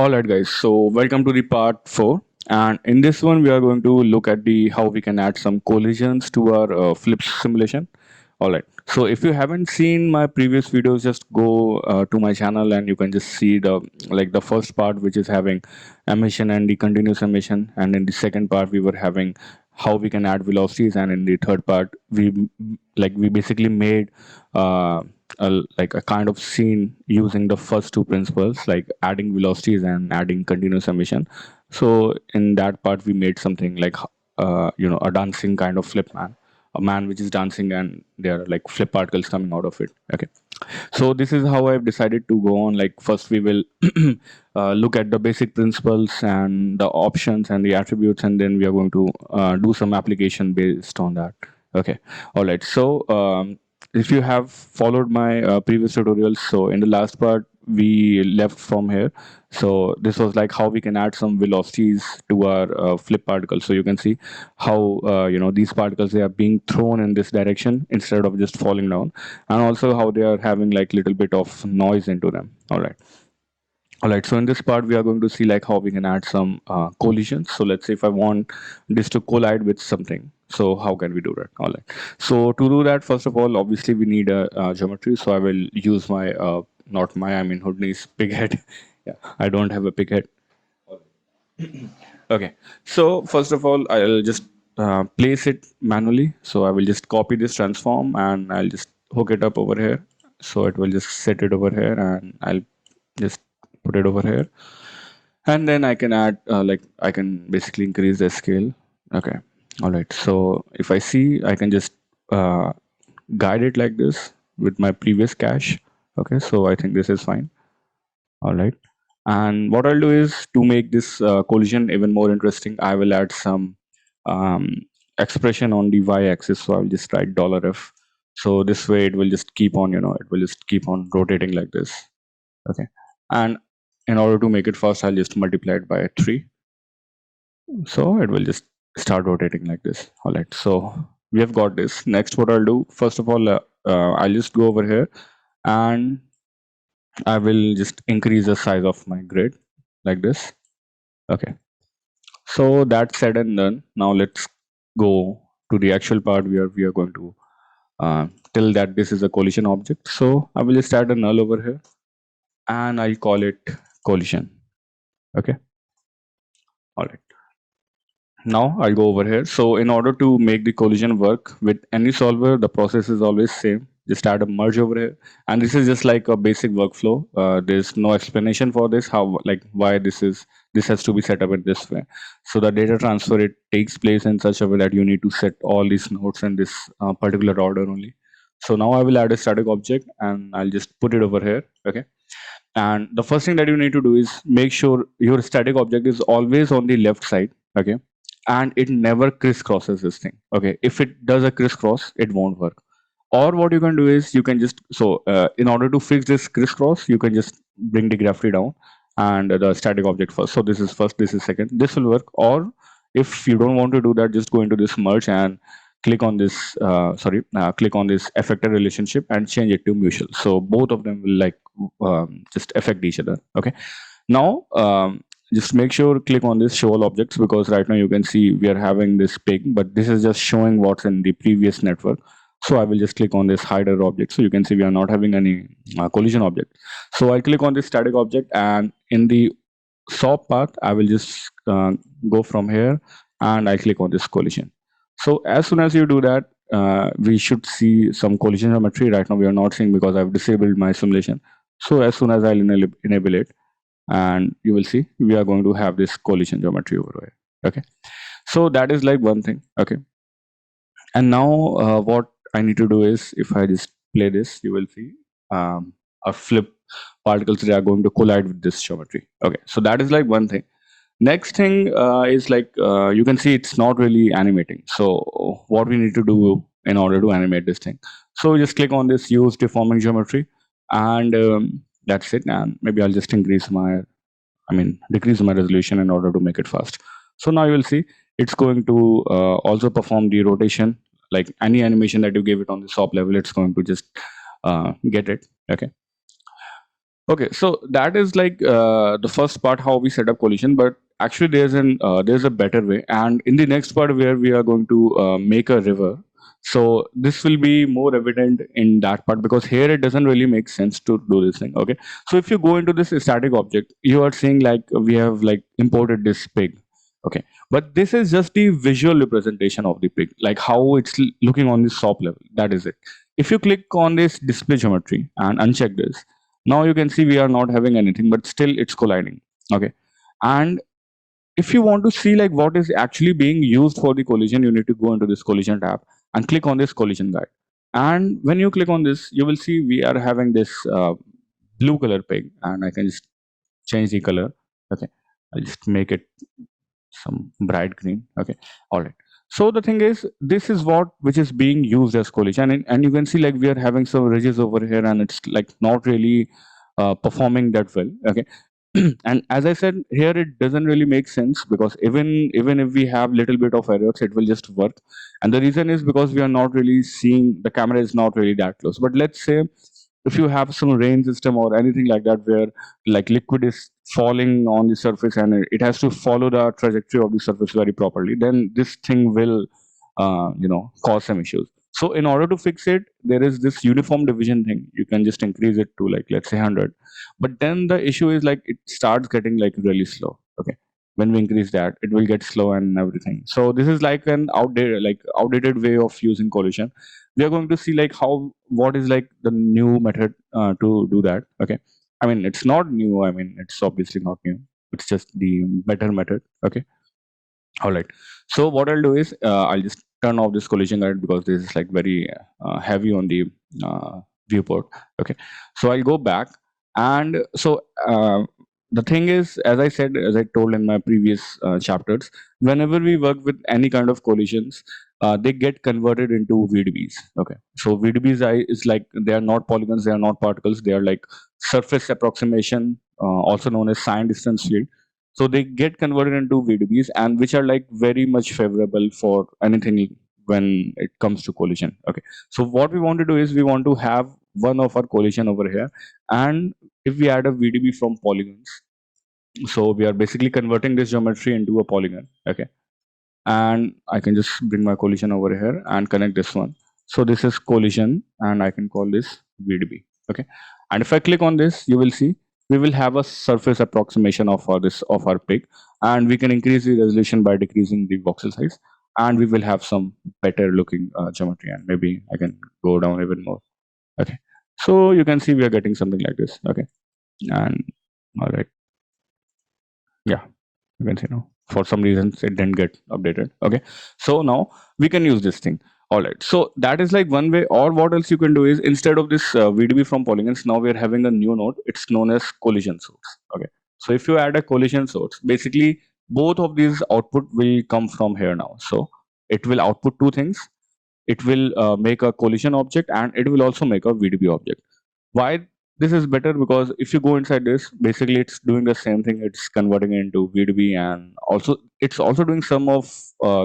Alright guys, so welcome to the part 4, and in this one we are going to look at the how we can add some collisions to our flip simulation. Alright, so if you haven't seen my previous videos, just go to my channel and you can just see the first part, which is having emission and the continuous emission, and in the second part we were having how we can add velocities, and in the third part we basically made uh, a kind of scene using the first two principles, like adding velocities and adding continuous emission. So in that part we made something like a dancing kind of flip man, a man which is dancing and there are like flip particles coming out of it. Okay, so this is how I've decided to go on. Like first we will look at the basic principles and the options and the attributes, and then we are going to do some application based on that. Okay, all right. So if you have followed my previous tutorials, so in the last part we left from here. So this was like how we can add some velocities to our flip particles. So you can see how these particles, they are being thrown in this direction instead of just falling down, and also how they are having like little bit of noise into them. All right, so in this part we are going to see like how we can add some collisions. So let's say if I want this to collide with something, so how can we do that? All right, so to do that, first of all, obviously we need a geometry. So I will use my not my, I mean Houdini's pig head. Yeah, I don't have a pig head. Okay, so first of all, I'll just place it manually. So I will just copy this transform and I'll just hook it up over here. So it will just set it over here, and I'll just put it over here. And then I can add, I can basically increase the scale. Okay, all right. So if I see, I can just uh, guide it like this with my previous cache. Okay, so I think this is fine. All right. And what I'll do is to make this collision even more interesting, I will add some um, expression on the y-axis. So I'll just write $f. So this way it will just keep on, it will just keep on rotating like this. Okay. And in order to make it fast, I'll just multiply it by 3. So it will just start rotating like this. All right. So we have got this. Next, what I'll do, first of all, I'll just go over here and I will just increase the size of my grid like this. Okay. So that's said and done. Now let's go to the actual part where we are going to tell that this is a collision object. So I will just add a null over here and I'll call it collision. Okay. All right. Now I'll go over here. So in order to make the collision work with any solver, the process is always same. Just add a merge over here, and this is just like a basic workflow. There's no explanation for this, how, like, why this has to be set up in this way. So the data transfer, it takes place in such a way that you need to set all these nodes in this particular order only. So now I will add a static object and I'll just put it over here. Okay. And the first thing that you need to do is make sure your static object is always on the left side. Okay, and it never crisscrosses this thing. Okay, if it does a crisscross, it won't work. Or what you can do is you can just, in order to fix this crisscross, you can just bring the gravity down and the static object first. So this is first, this is second, this will work. Or if you don't want to do that, just go into this merge and click on this click on this affected relationship and change it to mutual. So both of them will like just affect each other. Okay, now just make sure click on this show all objects, because right now you can see we are having this pig, but this is just showing what's in the previous network. So I will just click on this hider object, so you can see we are not having any collision object. So I click on this static object, and in the SOP path I will just go from here and I click on this collision. So as soon as you do that, we should see some collision geometry. Right now we are not seeing because I've disabled my simulation. So as soon as I'll enable it, and you will see we are going to have this collision geometry over here. Okay, so that is like one thing. Okay, and now what I need to do is, if I just play this, you will see a flip particles, they are going to collide with this geometry. Okay, so that is like one thing. Next thing is like you can see it's not really animating. So what we need to do in order to animate this thing, so just click on this use deforming geometry, and that's it. And maybe I'll just decrease my resolution in order to make it fast. So now you will see it's going to also perform the rotation, like any animation that you give it on the SOP level, it's going to just get it. Okay. Okay, so that is like the first part how we set up collision, but actually there's a better way, and in the next part where we are going to make a river. So this will be more evident in that part because here it doesn't really make sense to do this thing. Okay, so if you go into this static object, you are seeing like we have like imported this pig. Okay, but this is just the visual representation of the pig, like how it's looking on the top level. That is it. If you click on this display geometry and uncheck this, now you can see we are not having anything, but still it's colliding. Okay, and if you want to see like what is actually being used for the collision, you need to go into this collision tab and click on this collision guide. And when you click on this, you will see we are having this blue color pig, and I can just change the color. Okay, I'll just make it some bright green. Okay, all right. So the thing is, this is what which is being used as collision, and you can see like we are having some ridges over here, and it's like not really performing that well. Okay, and as I said here, it doesn't really make sense because even if we have little bit of errors, it will just work. And the reason is because we are not really seeing, the camera is not really that close. But let's say if you have some rain system or anything like that where like liquid is falling on the surface and it has to follow the trajectory of the surface very properly, then this thing will cause some issues. So in order to fix it, there is this uniform division thing. You can just increase it to like let's say 100, but then the issue is like it starts getting like really slow. Okay, when we increase that, it will get slow and everything. So this is like an outdated way of using collision. We are going to see like how what is like the new method to do that. Okay, I mean it's not new, I mean it's obviously not new, it's just the better method. Okay, all right. So what I'll do is I'll just turn off this collision guide because this is like very heavy on the viewport. Okay, so I'll go back, and so the thing is, as I said, as I told in my previous chapters, whenever we work with any kind of collisions, they get converted into VDBs. Okay, so VDBs is like they are not polygons, they are not particles, they are like surface approximation, also known as sign distance field. So they get converted into VDBs, and which are like very much favorable for anything when it comes to collision. Okay, so what we want to do is we want to have one of our collision over here, and if we add a VDB from polygons, so we are basically converting this geometry into a polygon. Okay, and I can just bring my collision over here and connect this one. So this is collision, and I can call this VDB. Okay, and if I click on this, you will see we will have a surface approximation of our pig, and we can increase the resolution by decreasing the voxel size, and we will have some better looking geometry. And maybe I can go down even more. Okay, so you can see we are getting something like this. Okay, and all right, yeah, you can see now for some reasons it didn't get updated. Okay, so now we can use this thing. All right, so that is like one way. Or what else you can do is instead of this VDB from polygons, now we are having a new node. It's known as collision source. Okay, so if you add a collision source, basically both of these output will come from here now. So it will output two things. It will make a collision object, and it will also make a VDB object. Why this is better? Because if you go inside this, basically it's doing the same thing. It's converting it into VDB, and also it's also doing some of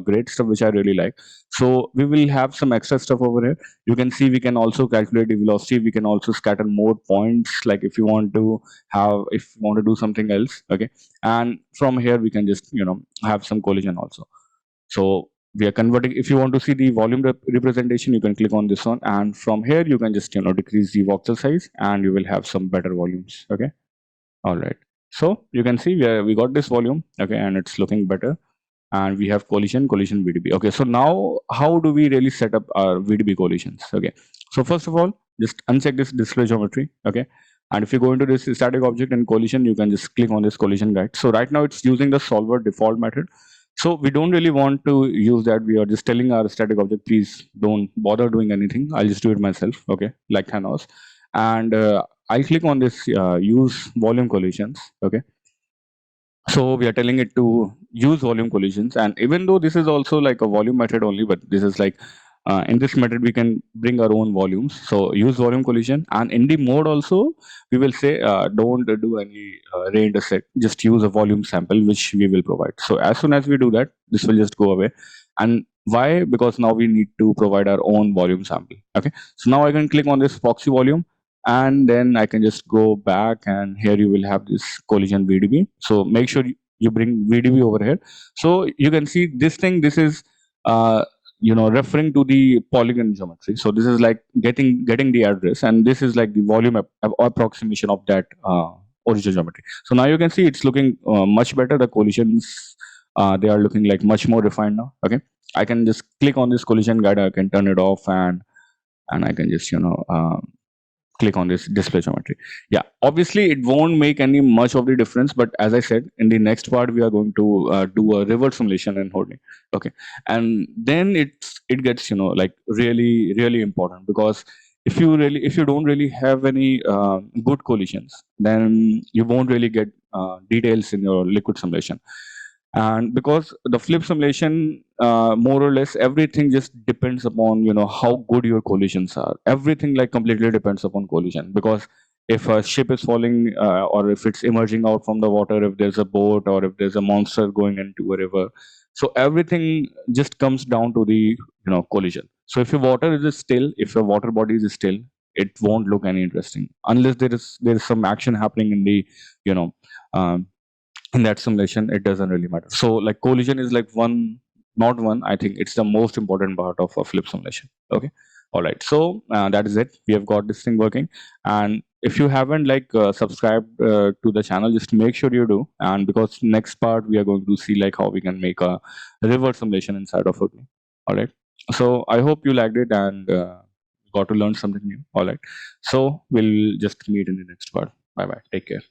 great stuff which I really like. So we will have some extra stuff over here. You can see we can also calculate the velocity. We can also scatter more points, like if you want to do something else. Okay, and from here we can just have some collision also. So we are converting. If you want to see the volume representation, you can click on this one, and from here you can just decrease the voxel size, and you will have some better volumes. Okay, all right. So you can see we got this volume. Okay, and it's looking better, and we have collision VDB. Okay, so now how do we really set up our VDB collisions? Okay, so first of all, just uncheck this display geometry. Okay, and if you go into this static object and collision, you can just click on this collision guide. So right now it's using the solver default method. So we don't really want to use that. We are just telling our static object, please don't bother doing anything. I'll just do it myself. Okay, like Thanos. And I'll click on this use volume collisions. Okay, so we are telling it to use volume collisions, and even though this is also like a volume method only, but this is like in this method we can bring our own volumes. So use volume collision, and in the mode also we will say don't do any ray intersect, just use a volume sample which we will provide. So as soon as we do that, this will just go away. And why? Because now we need to provide our own volume sample. Okay, so now I can click on this proxy volume, and then I can just go back, and here you will have this collision VDB. So make sure you bring VDB over here. So you can see this thing. This is referring to the polygon geometry. So this is like getting the address, and this is like the volume approximation of that original geometry. So now you can see it's looking much better. The collisions, they are looking like much more refined now. Okay, I can just click on this collision guide. I can turn it off, and I can just click on this display geometry. Yeah, obviously it won't make any much of the difference, but as I said, in the next part we are going to do a reverse simulation and holding. Okay, and then it gets like really important, because if you don't really have any good collisions, then you won't really get details in your liquid simulation. And because the flip simulation, more or less everything just depends upon how good your collisions are. Everything like completely depends upon collision, because if a ship is falling, or if it's emerging out from the water, if there's a boat, or if there's a monster going into a river, so everything just comes down to the collision. So if your water is still, if your water body is still, it won't look any interesting unless there is some action happening in the you know um, in that simulation. It doesn't really matter. So like collision is like not one, I think it's the most important part of a flip simulation. Okay, all right. So that is it. We have got this thing working. And if you haven't subscribed to the channel, just make sure you do. And because next part we are going to see like how we can make a reverse simulation inside of it. All right, so I hope you liked it, and got to learn something new. All right, so we'll just meet in the next part. Bye bye, take care.